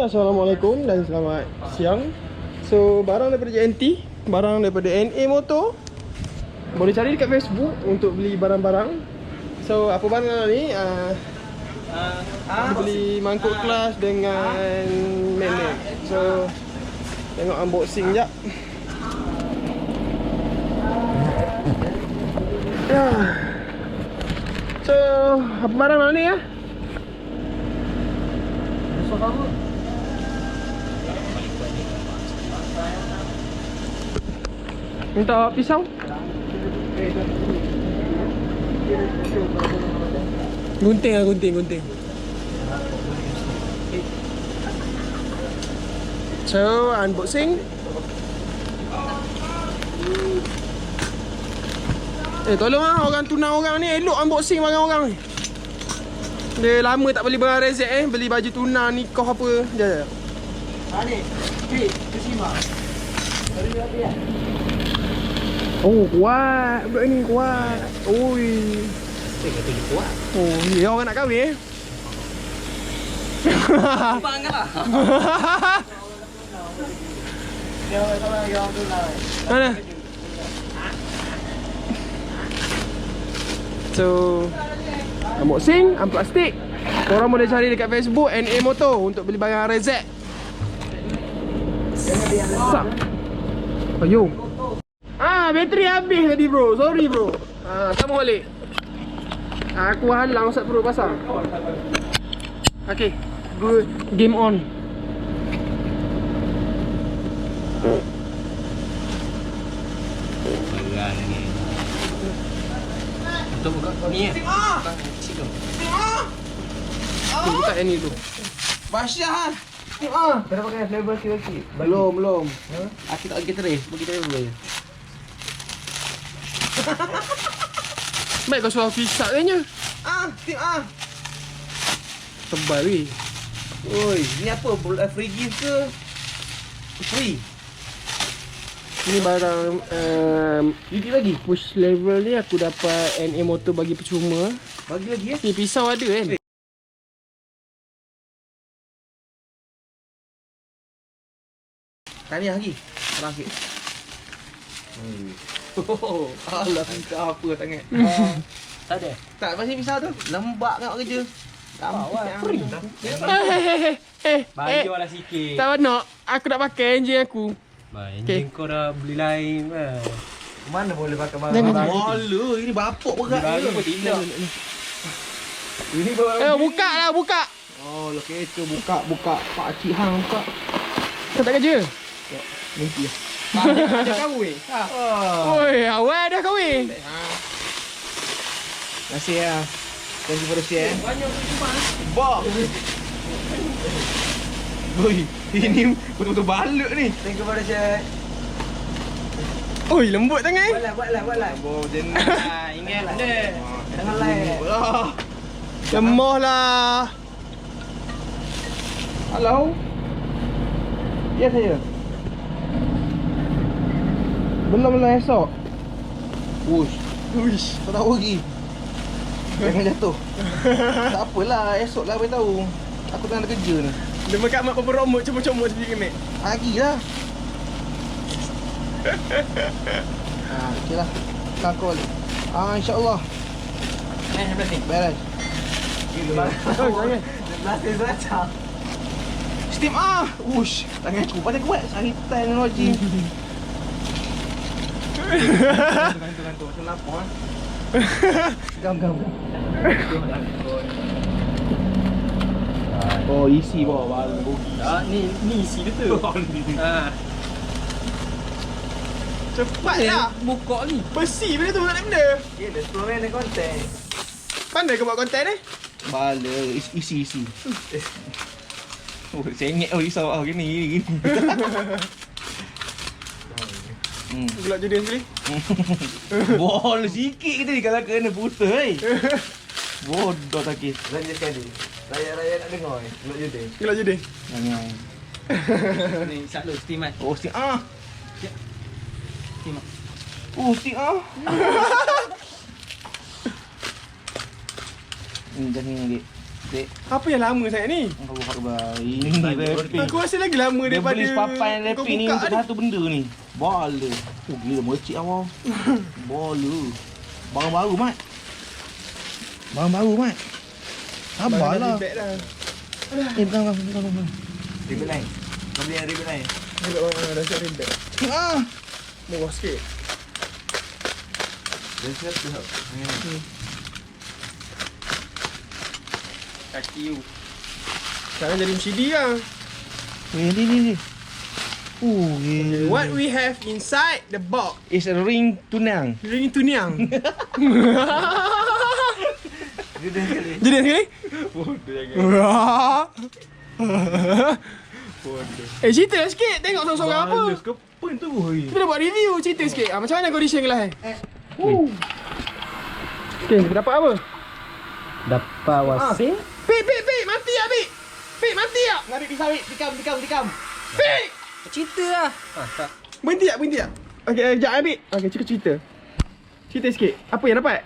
Assalamualaikum dan selamat siang. So, barang daripada JNT, barang daripada NA Motor. Boleh cari dekat Facebook untuk beli barang-barang. So, apa barang ni? Beli mangkuk kelas dengan magnet. So, tengok unboxing sekejap. So, apa barang ni ya? Minta pisau. Gunting lah, gunting. So, unboxing. Tolong lah orang tunang orang ni, elok unboxing barang orang ni. Dia lama tak beli barang rezek beli baju tunang nikah apa. Jap. Ni, terima. Oh, kuat. Budak ni kuat. Oi. Kata dia kuat. Oh, ni orang nak kahwin Bang lah. Dia orang tunang. Mana? So, unboxing, unplastik. Korang boleh cari dekat Facebook NA Motor untuk beli barang rezek. Sak. Ayo. Bateri habis tadi bro. Sorry bro. Sama balik. Aku halang Ustaz Pro pasang. Okay, good. Game on. Barang ni. Untuk buka ni ya. Tu buka yang ni tu. Basyah. Dah pakai flavor sikit. Belum. Aku tak bagi terus, bagi terus. Baik kau suruh pisat kayaknya. Tebal weh. Oi, ni apa? Free gift ke? Free. Ni barang Sedikit lagi. push level ni aku dapat NA Motor bagi percuma. Bagi lagi ya. Ni pisau ada kan? Tahniah lagi. Terang sikit. Oh, alah pisau apa sangat. Tak ada. Tak pasal pisau tu. Lembak kat kerja. Free. Bagi lah sikit. Tak nak. Aku nak pakai enjin aku. Enjin kau dah beli lain kan. Mana boleh pakai Jangan. barang bola. Ini bapuk berat Baru ni. pun tidak. Ini barang. Buka. Oh, lo kecoh buka. Pak cik hang buka. Kau tak kerja? Mimpi. Ada kahwin. Oi, awal dah kahwin. Terima kasih ya. Thank you for the share. Banyak cuma. Bok. Oi, ini betul-betul balut ni. Thank you for the share. Oi, lembut tangan. Buatlah. Oh, jenis. Ingat dia. Jangan lain. Lemah lah. Halo. Ya saya. Belum esok. Uish, tak tahu lagi. Jangan jatuh. Tak apalah, esok lah beritahu. Aku tengah ada kerja ni. Dia makan mak beromot comot-comot sedikit mek. Lagilah. Okeylah. Kakol. InsyaAllah. Belas ni. Beres. Jangan. Belas saja. Steam Ush, tangan aku pandai kuat. Saritan teknologi. Gantung. Kenapa Gam. Oh, isi bawah barang bogi. Ni isi dia tu. Cepatlah. Buka ni. Besi benda tu tak ada benda. Dia sebenarnya ada konten. Pandai kau buat konten ni? Bala, isi. Oh, sengit risau gini. Gelak jadi sekali. Bol sikit kita ni kalau kena putus Bodoh tak kis. Raja sekali. Raya nak dengar gelak jadi. Jangan. Ni sat lu steam kan. Oh, steam Steam. Oh, steam Jangan lagi. Dek, Apa yang lama sangat ni? kau buat baik. Ini wrapping. Aku rasa lagi lama Dia daripada beli papan kau wrapping ni buka untuk satu benda ni. Bola. Oh, gila mercik awak. Bola. Barang baru, Mat. Barang baru, Mat. Sabarlah. Bag dah. Bukan. Ribbon lain. Kau beli yang ribbon lain. Dia orang dah siap bag. Ah. Murah sikit. Dia siap tu. Kaki you. Sekarang jadi MCD lah. Ni. Gila. What we have inside the box? It's a ring tunang. Ring tuniang. Dia sekali. Jadi sekali? Bodoh jangan. Cerita lah sikit. Tengok seorang-seorang apa. Balas ke pun tu, oi. Kita dah buat review. Cerita sikit. Macam mana condition kelas Okay, kita dapat apa? Dapat wasing. Pik. Mati lah, Pik. Pik, mati lah. Nabi pisau, tikam. Pik. Cerita lah. Tak. Berhenti tak? Okay, sekejap, Pik. Okay, cerita. Cerita sikit. Apa yang dapat?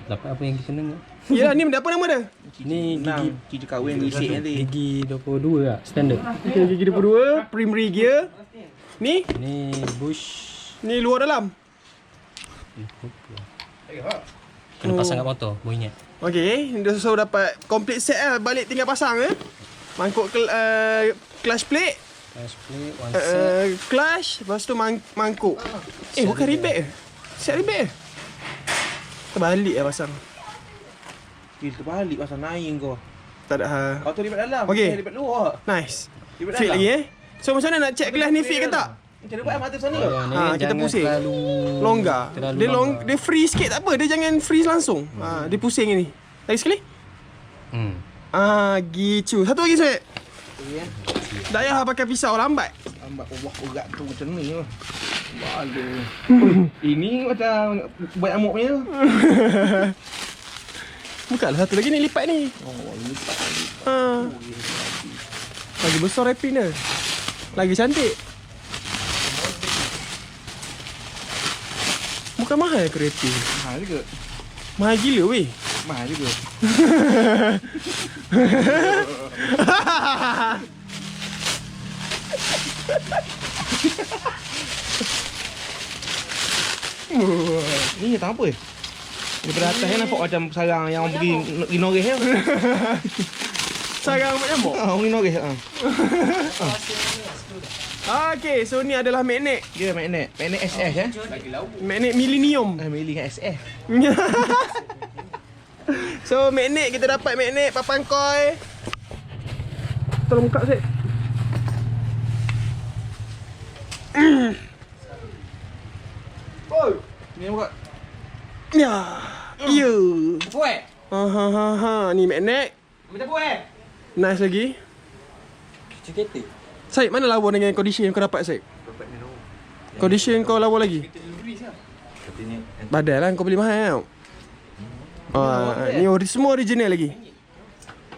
Dapat apa yang kita dengar? Yelah, ni apa nama dia? Ni gigi Cucu kahwin isi nanti. gigi 22 lah, standard. Okay, gigi 22, primary gear. Ni? Ni bush. Ni luar dalam. Kena pasang kat motor, boleh ingat. Okay, so dapat complete set lah. Balik tinggal pasang mangkuk clutch plate, Flash plate, one set. clutch, lepas tu mangkuk. Bukan rebag ke? Set rebag ke? Terbalik lah pasang. Terbalik pasal naik kau. Tak ada Kau tu lipat dalam. Okey. Lipat luar. Nice. Lipat Fit dalam. lagi So macam mana nak check kelas ni fit ke tak? Macam mana buat mata sana? Kita pusing. Longgar. Terlalu Dia longgar. dia free sikit tak apa. Dia jangan freeze langsung. Dia pusing ni. Lagi sekali. Gitu. Satu lagi Syed. Tak payah pakai pisau lambat. Lambat Allah urat tu macam ni. Bala. Ini macam buat amuk punya tu. Bukanlah satu lagi ni lipat ni. Oh, lipat. Lagi besar wrapping dia. Lagi cantik. Bukan mahal ke wrapping? Mahal juga. Mahal gila weh. Mahal juga. Ni tak apa. Daripada atas kan nampak macam sarang yang orang pergi noreh kan. Sarang macam nyamuk. Orang pergi noreh. Okay, so ni adalah magnet. Dia magnet. Magnet SS Magnet millennium. Mili dengan SS. So magnet, kita dapat magnet papan koi. Tolong buka Syed. Oh, ni buka. Ya. Ya. Apa Ni magnet. Macam apa Nice lagi. Cuci kereta. Syed, mana lawa dengan condition yang kau dapat Syed? Condition kau lawa lagi? Badai lah kau beli mahal. Ni semua original lagi.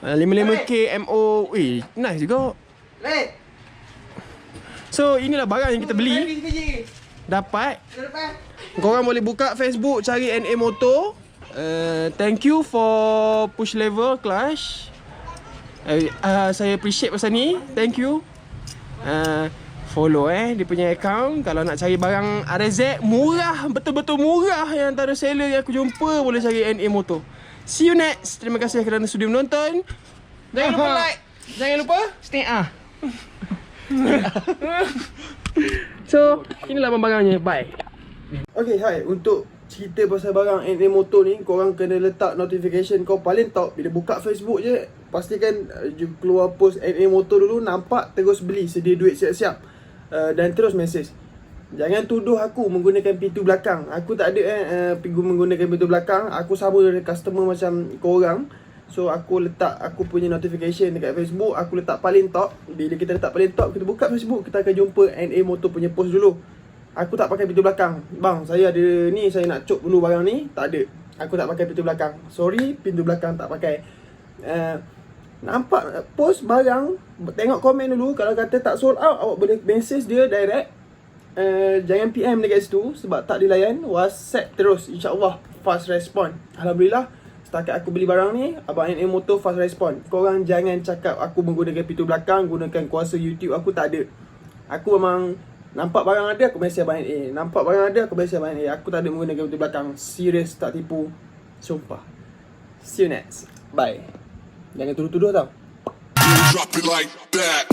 55K MO. Nice juga. So inilah barang yang kita beli. Dapat. Korang boleh buka Facebook, cari NA Motor. Thank you for push lever clutch. Saya appreciate pasal ni. Thank you. Follow dia punya account. Kalau nak cari barang RZ murah, betul-betul murah, yang antara seller yang aku jumpa, boleh cari NA Motor. See you next. Terima kasih kerana sudi menonton. Jangan lupa like. Jangan lupa Stay So, inilah barangnya. Bye. Okay, hai. Untuk cerita pasal barang NA Motor ni, korang kena letak notification kau paling top. Bila buka Facebook je, pastikan keluar post NA Motor dulu. Nampak, terus beli. Sedia duit siap-siap. Dan terus mesej. Jangan tuduh aku menggunakan pintu belakang. Aku tak ada menggunakan pintu belakang. Aku sama dengan customer macam korang. So aku letak aku punya notification dekat Facebook. Aku letak paling top. Bila kita letak paling top, kita buka Facebook, kita akan jumpa NA Motor punya post dulu. Aku tak pakai pintu belakang. Bang, saya ada ni, saya nak cop dulu barang ni. Tak ada. Aku tak pakai pintu belakang. Sorry, pintu belakang tak pakai. Nampak post barang, tengok komen dulu. Kalau kata tak sold out, awak boleh message dia direct. Jangan PM dekat situ sebab tak dilayan. WhatsApp terus, InsyaAllah fast respond. Alhamdulillah, Setakat aku beli barang ni, Abang NA Motor fast respon. Korang jangan cakap aku menggunakan pintu belakang, gunakan kuasa YouTube, aku tak ada. Aku memang nampak barang ada, aku mesej Abang NA. Nampak barang ada, aku mesej Abang NA. Aku tak ada menggunakan pintu belakang. Serius, tak tipu. Sumpah. See you next. Bye. Jangan tuduh-tuduh tau. Drop it like that.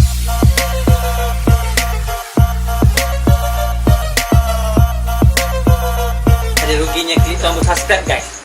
Ada ruginya klik tombol subscribe guys.